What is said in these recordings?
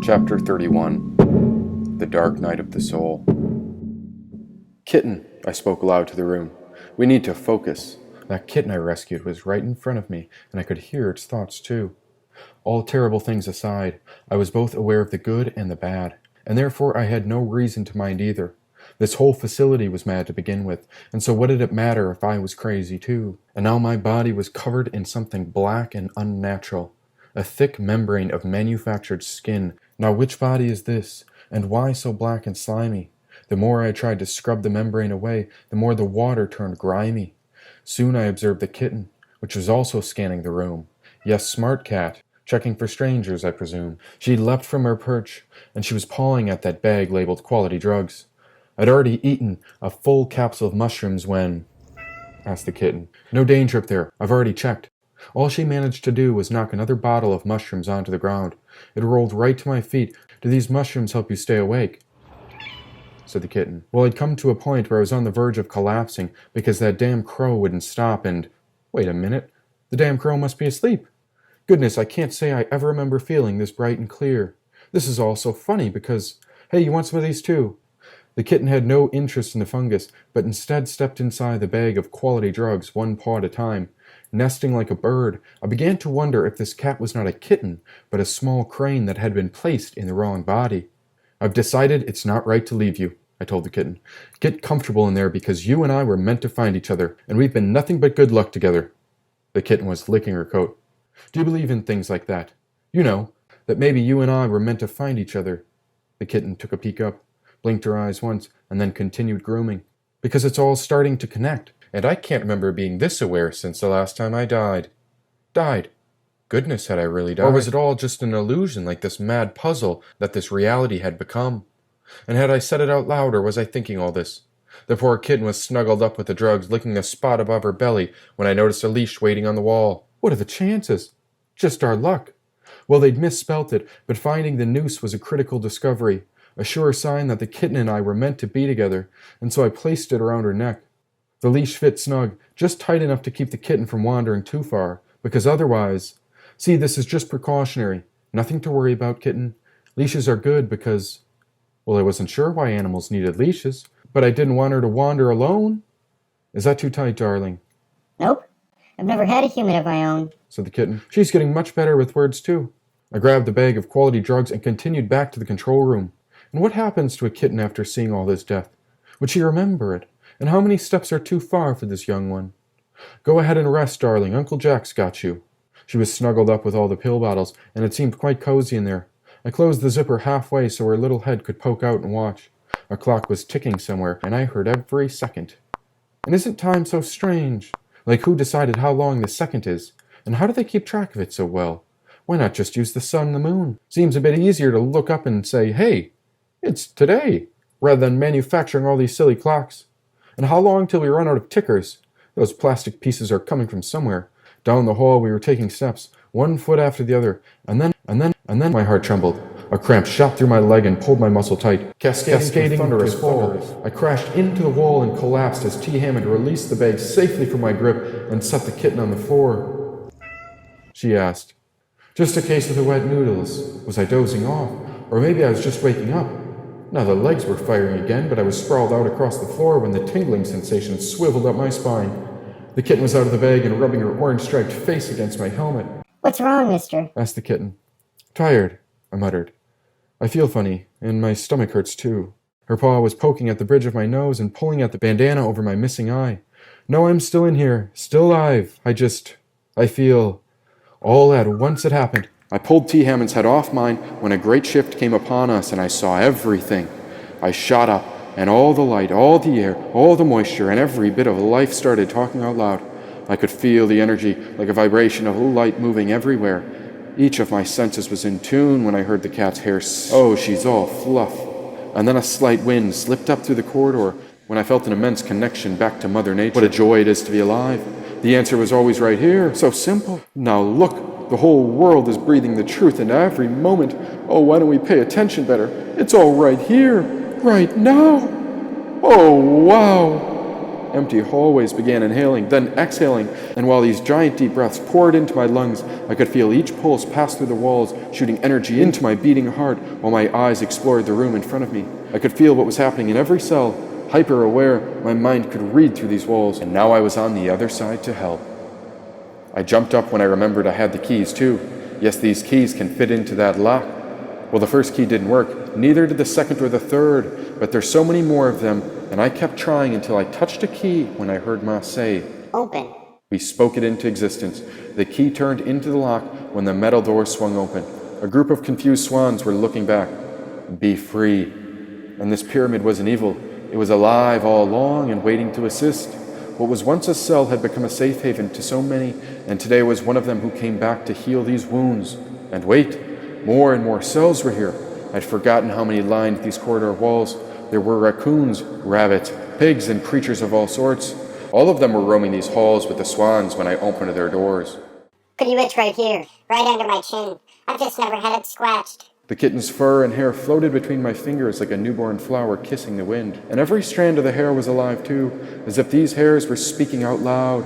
Chapter 31. The Dark Night of the Soul. "Kitten," I spoke aloud to the room. "We need to focus." That kitten I rescued was right in front of me, and I could hear its thoughts too. All terrible things aside, I was both aware of the good and the bad, and therefore I had no reason to mind either. This whole facility was mad to begin with, and so what did it matter if I was crazy too? And now my body was covered in something black and unnatural. A thick membrane of manufactured skin. Now which body is this, and why so black and slimy? The more I tried to scrub the membrane away, the more the water turned grimy. Soon I observed the kitten, which was also scanning the room. Yes, smart cat, checking for strangers, I presume. She leapt from her perch, and she was pawing at that bag labeled quality drugs. I'd already eaten a full capsule of mushrooms when... asked the kitten. "No danger up there, I've already checked." All she managed to do was knock another bottle of mushrooms onto the ground. It rolled right to my feet. "Do these mushrooms help you stay awake?" said the kitten. Well, I'd come to a point where I was on the verge of collapsing because that damn crow wouldn't stop and... Wait a minute. The damn crow must be asleep. Goodness, I can't say I ever remember feeling this bright and clear. This is all so funny because... Hey, you want some of these too? The kitten had no interest in the fungus, but instead stepped inside the bag of quality drugs one paw at a time. Nesting like a bird, I began to wonder if this cat was not a kitten, but a small crane that had been placed in the wrong body. "I've decided it's not right to leave you," I told the kitten. "Get comfortable in there because you and I were meant to find each other, and we've been nothing but good luck together." The kitten was licking her coat. "Do you believe in things like that? You know, that maybe you and I were meant to find each other." The kitten took a peek up, blinked her eyes once, and then continued grooming. "Because it's all starting to connect. And I can't remember being this aware since the last time I died." Died? Goodness, had I really died? Or was it all just an illusion, like this mad puzzle that this reality had become? And had I said it out loud, or was I thinking all this? The poor kitten was snuggled up with the drugs, licking the spot above her belly, when I noticed a leash waiting on the wall. What are the chances? Just our luck. Well, they'd misspelt it, but finding the noose was a critical discovery, a sure sign that the kitten and I were meant to be together, and so I placed it around her neck. The leash fit snug, just tight enough to keep the kitten from wandering too far, because otherwise... See, this is just precautionary. Nothing to worry about, kitten. Leashes are good because... Well, I wasn't sure why animals needed leashes, but I didn't want her to wander alone. Is that too tight, darling? "Nope. I've never had a human of my own," said the kitten. She's getting much better with words, too. I grabbed the bag of quality drugs and continued back to the control room. And what happens to a kitten after seeing all this death? Would she remember it? And how many steps are too far for this young one? "Go ahead and rest, darling. Uncle Jack's got you." She was snuggled up with all the pill bottles, and it seemed quite cozy in there. I closed the zipper halfway so her little head could poke out and watch. A clock was ticking somewhere, and I heard every second. And isn't time so strange? Like, who decided how long the second is? And how do they keep track of it so well? Why not just use the sun and the moon? Seems a bit easier to look up and say, "Hey, it's today," rather than manufacturing all these silly clocks. And how long till we run out of tickers? Those plastic pieces are coming from somewhere. Down the hall we were taking steps, one foot after the other, and then my heart trembled. A cramp shot through my leg and pulled my muscle tight. Cascading thunderous fall. I crashed into the wall and collapsed as T. Hammond released the bag safely from my grip and set the kitten on the floor. She asked, "Just a case of the wet noodles. Was I dozing off? Or maybe I was just waking up?" Now the legs were firing again, but I was sprawled out across the floor when the tingling sensation swiveled up my spine. The kitten was out of the bag and rubbing her orange-striped face against my helmet. "What's wrong, mister?" asked the kitten. "Tired," I muttered. "I feel funny, and my stomach hurts too." Her paw was poking at the bridge of my nose and pulling at the bandana over my missing eye. "No, I'm still in here, still alive. I feel... All at once it happened. I pulled T. Hammond's head off mine when a great shift came upon us and I saw everything. I shot up, and all the light, all the air, all the moisture, and every bit of life started talking out loud. I could feel the energy like a vibration of light moving everywhere. Each of my senses was in tune when I heard the cat's hair. Oh, she's all fluff. And then a slight wind slipped up through the corridor when I felt an immense connection back to Mother Nature. What a joy it is to be alive. The answer was always right here. So simple. Now look. The whole world is breathing the truth in every moment. Oh, why don't we pay attention better? It's all right here, right now. Oh, wow. Empty hallways began inhaling, then exhaling, and while these giant deep breaths poured into my lungs, I could feel each pulse pass through the walls, shooting energy into my beating heart while my eyes explored the room in front of me. I could feel what was happening in every cell. Hyper-aware, my mind could read through these walls, and now I was on the other side to help. I jumped up when I remembered I had the keys too. Yes, these keys can fit into that lock. Well, the first key didn't work, neither did the second or the third, but there's so many more of them, and I kept trying until I touched a key when I heard Ma say, Open. We spoke it into existence. The key turned into the lock when the metal door swung open. A group of confused swans were looking back. Be free. And this pyramid wasn't evil. It was alive all along and waiting to assist. What was once a cell had become a safe haven to so many, and today was one of them who came back to heal these wounds. And wait, more and more cells were here. I'd forgotten how many lined these corridor walls. There were raccoons, rabbits, pigs, and creatures of all sorts. All of them were roaming these halls with the swans when I opened their doors. Could you itch right here? Right under my chin. I've just never had it scratched. The kitten's fur and hair floated between my fingers like a newborn flower kissing the wind, and every strand of the hair was alive too, as if these hairs were speaking out loud.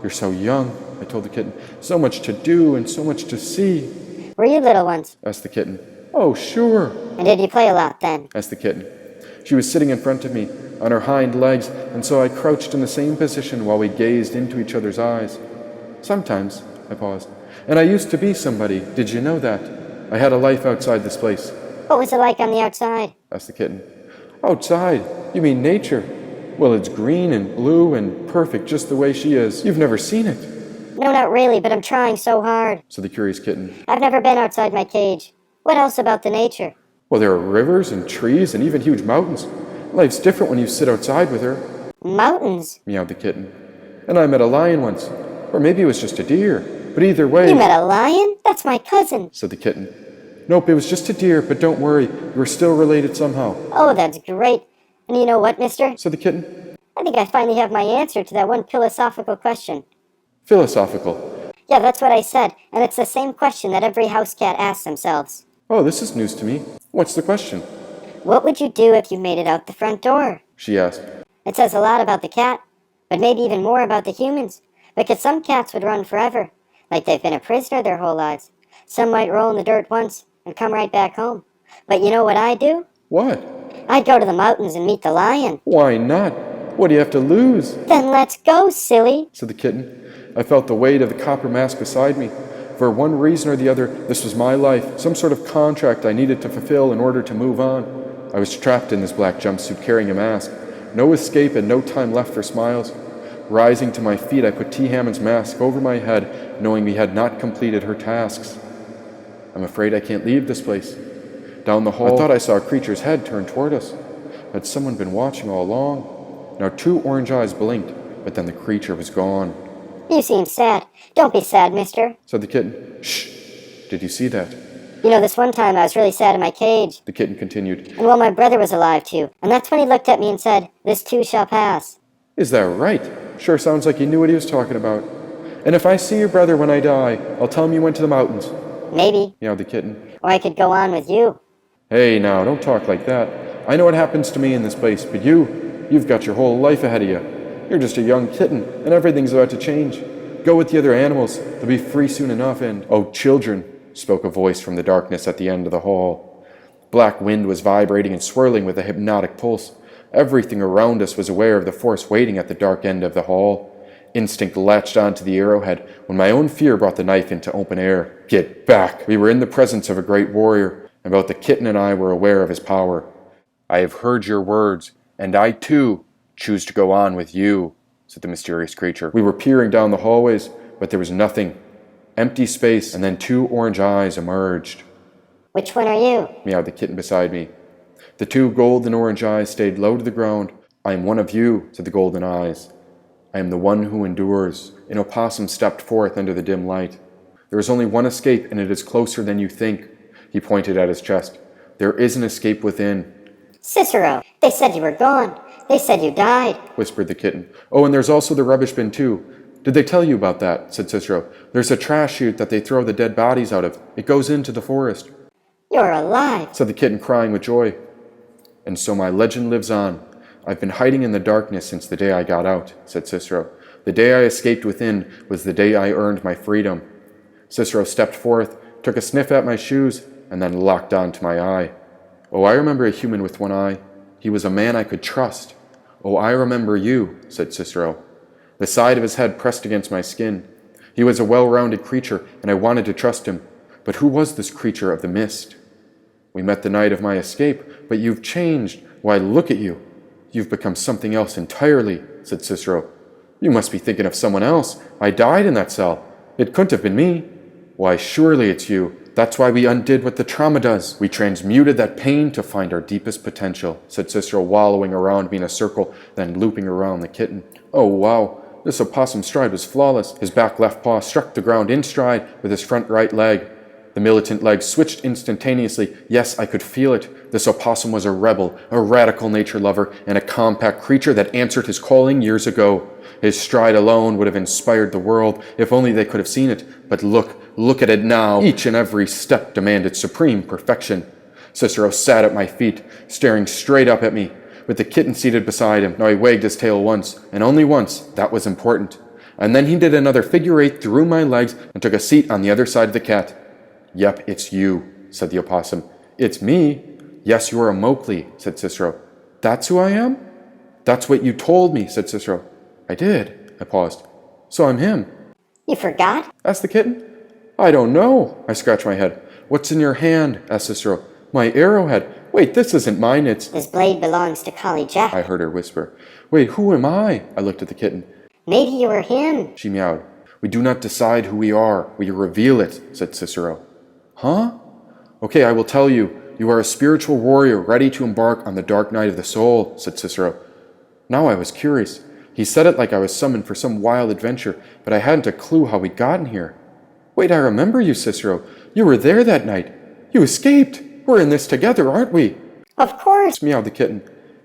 You're so young, I told the kitten. So much to do and so much to see. Were you little ones? Asked the kitten. Oh, sure, And did you play a lot then? asked the kitten. She was sitting in front of me, on her hind legs, and so I crouched in the same position while we gazed into each other's eyes. Sometimes, I paused. And I used to be somebody. Did you know that? I had a life outside this place. What was it like on the outside? Asked the kitten. Outside? You mean nature? Well, it's green and blue and perfect just the way she is. You've never seen it. No, not really, but I'm trying so hard. Said the curious kitten. I've never been outside my cage. What else about the nature? Well, there are rivers and trees and even huge mountains. Life's different when you sit outside with her. Mountains? Meowed the kitten. And I met a lion once. Or maybe it was just a deer. But either way... You met a lion? That's my cousin. Said the kitten. Nope, it was just a deer, but don't worry. We're still related somehow. Oh, that's great. And you know what, mister? Said the kitten. I think I finally have my answer to that one philosophical question. Philosophical. Yeah, that's what I said, and it's the same question that every house cat asks themselves. Oh, this is news to me. What's the question? What would you do if you made it out the front door? She asked. It says a lot about the cat, but maybe even more about the humans, because some cats would run forever, like they've been a prisoner their whole lives. Some might roll in the dirt once and come right back home. But you know what I'd do? What? I'd go to the mountains and meet the lion. Why not? What do you have to lose? Then let's go, silly. Said the kitten. I felt the weight of the copper mask beside me. For one reason or the other, this was my life, some sort of contract I needed to fulfill in order to move on. I was trapped in this black jumpsuit carrying a mask. No escape and no time left for smiles. Rising to my feet, I put T. Hammond's mask over my head, knowing we had not completed her tasks. I'm afraid I can't leave this place. Down the hall, I thought I saw a creature's head turn toward us. Had someone been watching all along? Now 2 orange eyes blinked, but then the creature was gone. You seem sad. Don't be sad, mister. Said the kitten. Shh! Did you see that? You know, this one time I was really sad in my cage. The kitten continued. And well, my brother was alive too. And that's when he looked at me and said, "This too shall pass." Is that right? Sure sounds like he knew what he was talking about. And if I see your brother when I die, I'll tell him you went to the mountains. Maybe. Meowed the kitten. Or I could go on with you. Hey, now, don't talk like that. I know what happens to me in this place, but you've got your whole life ahead of you. You're just a young kitten, and everything's about to change. Go with the other animals. They'll be free soon enough, and... Oh, children, spoke a voice from the darkness at the end of the hall. Black wind was vibrating and swirling with a hypnotic pulse. Everything around us was aware of the force waiting at the dark end of the hall. Instinct latched onto the arrowhead when my own fear brought the knife into open air. Get back! We were in the presence of a great warrior, and both the kitten and I were aware of his power. I have heard your words, and I too choose to go on with you, said the mysterious creature. We were peering down the hallways, but there was nothing. Empty space, and then 2 orange eyes emerged. Which one are you? Meowed the kitten beside me. The 2 golden orange eyes stayed low to the ground. I am one of you, said the golden eyes. I am the one who endures. An opossum stepped forth under the dim light. There is only one escape, and it is closer than you think. He pointed at his chest. There is an escape within. Cicero, they said you were gone. They said you died, whispered the kitten. Oh, and there's also the rubbish bin too. Did they tell you about that? Said Cicero. There's a trash chute that they throw the dead bodies out of. It goes into the forest. You're alive, Said the kitten, crying with joy. And so my legend lives on. I've been hiding in the darkness since the day I got out, said Cicero. The day I escaped within was the day I earned my freedom. Cicero stepped forth, took a sniff at my shoes, and then locked on to my eye. Oh, I remember a human with one eye. He was a man I could trust. Oh, I remember you, said Cicero. The side of his head pressed against my skin. He was a well-rounded creature, and I wanted to trust him. But who was this creature of the mist? We met the night of my escape, but you've changed. Why, look at you. You've become something else entirely, said Cicero. You must be thinking of someone else. I died in that cell. It couldn't have been me. Why, surely it's you. That's why we undid what the trauma does. We transmuted that pain to find our deepest potential, said Cicero, wallowing around me in a circle, then looping around the kitten. Oh, wow. This opossum stride was flawless. His back left paw struck the ground in stride with his front right leg. The militant leg switched instantaneously. Yes, I could feel it. This opossum was a rebel, a radical nature lover, and a compact creature that answered his calling years ago. His stride alone would have inspired the world, if only they could have seen it. But look at it now. Each and every step demanded supreme perfection. Cicero sat at my feet, staring straight up at me, with the kitten seated beside him. Now he wagged his tail once, and only once. That was important. And then he did another figure eight through my legs and took a seat on the other side of the cat. Yep, it's you, said the opossum. It's me? Yes, you're a Mowgli, said Cicero. That's who I am? That's what you told me, said Cicero. I did, I paused. So I'm him. You forgot? Asked the kitten. I don't know, I scratched my head. What's in your hand? Asked Cicero. My arrowhead. Wait, this isn't mine, it's... This blade belongs to Collie Jack. I heard her whisper. Wait, who am I? I looked at the kitten. Maybe you were him. She meowed. We do not decide who we are. We reveal it, said Cicero. Huh? Okay, I will tell you. You are a spiritual warrior ready to embark on the dark night of the soul, said Cicero. Now I was curious. He said it like I was summoned for some wild adventure, but I hadn't a clue how we'd gotten here. Wait, I remember you, Cicero. You were there that night. You escaped. We're in this together, aren't we? Of course, Meowed the kitten.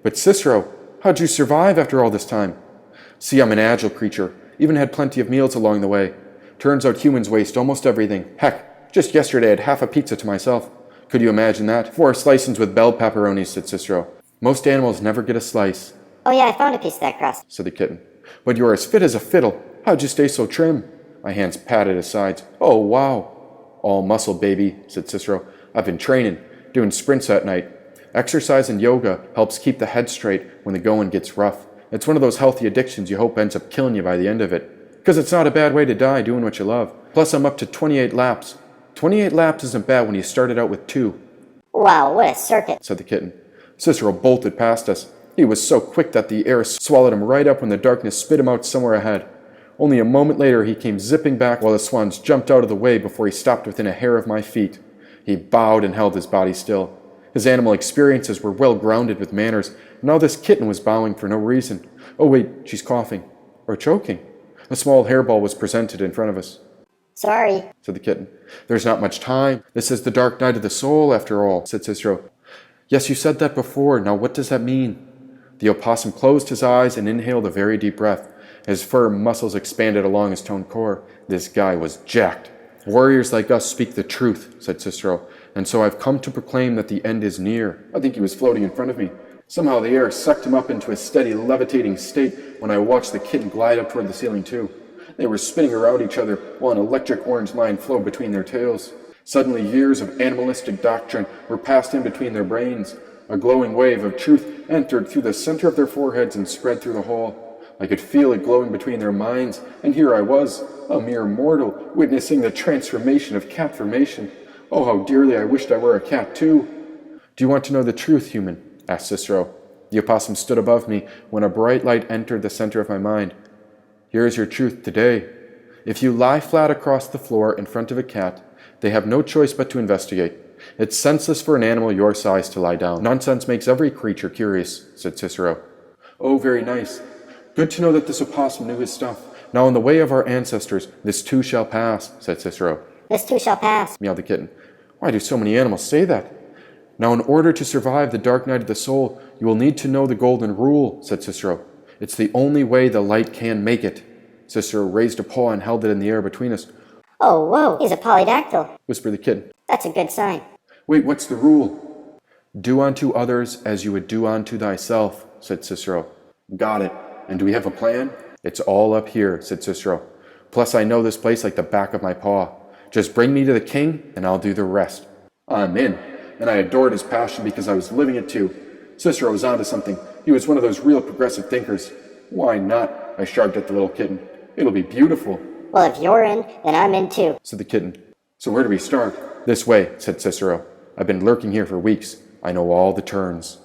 But Cicero, how'd you survive after all this time? See, I'm an agile creature. Even had plenty of meals along the way. Turns out humans waste almost everything. Heck, just yesterday I had half a pizza to myself. Could you imagine that? 4 slices with bell pepperonis, said Cicero. Most animals never get a slice. Oh yeah, I found a piece of that crust, said the kitten. But you're as fit as a fiddle. How'd you stay so trim? My hands patted his sides. Oh, wow. All muscle, baby, said Cicero. I've been training, doing sprints at night. Exercise and yoga helps keep the head straight when the going gets rough. It's one of those healthy addictions you hope ends up killing you by the end of it. Because it's not a bad way to die doing what you love. Plus, I'm up to 28 laps. 28 laps isn't bad when you started out with 2. Wow, what a circuit, said the kitten. Cicero bolted past us. He was so quick that the air swallowed him right up when the darkness spit him out somewhere ahead. Only a moment later he came zipping back while the swans jumped out of the way before he stopped within a hair of my feet. He bowed and held his body still. His animal experiences were well grounded with manners. Now this kitten was bowing for no reason. Oh wait, she's coughing. Or choking. A small hairball was presented in front of us. Sorry, said the kitten. There's not much time. This is the dark night of the soul, after all, said Cicero. Yes, you said that before. Now what does that mean? The opossum closed his eyes and inhaled a very deep breath. His firm muscles expanded along his toned core. This guy was jacked. Warriors like us speak the truth, said Cicero, and so I've come to proclaim that the end is near. I think he was floating in front of me. Somehow the air sucked him up into a steady, levitating state when I watched the kitten glide up toward the ceiling too. They were spinning around each other while an electric orange line flowed between their tails. Suddenly years of animalistic doctrine were passed in between their brains. A glowing wave of truth entered through the center of their foreheads and spread through the whole. I could feel it glowing between their minds, and here I was, a mere mortal, witnessing the transformation of cat formation. Oh, how dearly I wished I were a cat too. Do you want to know the truth, human? Asked Cicero. The opossum stood above me when a bright light entered the center of my mind. Here is your truth today. If you lie flat across the floor in front of a cat, they have no choice but to investigate. It's senseless for an animal your size to lie down. Nonsense makes every creature curious, said Cicero. Oh, very nice. Good to know that this opossum knew his stuff. Now in the way of our ancestors, this too shall pass, said Cicero. this too shall pass. Meowed the kitten. Why do so many animals say that? Now in order to survive the dark night of the soul, you will need to know the golden rule, said Cicero. It's the only way the light can make it. Cicero raised a paw and held it in the air between us. Oh, whoa, he's a polydactyl. Whispered the kitten. That's a good sign. Wait, what's the rule? Do unto others as you would do unto thyself, said Cicero. Got it. And do we have a plan? It's all up here, said Cicero. Plus I know this place like the back of my paw. Just bring me to the king, and I'll do the rest. I'm in. And I adored his passion because I was living it too. Cicero was onto something. He was one of those real progressive thinkers. Why not? I shrugged at the little kitten. It'll be beautiful. Well, if you're in, then I'm in too, said the kitten. So where do we start? This way, said Cicero. I've been lurking here for weeks. I know all the turns.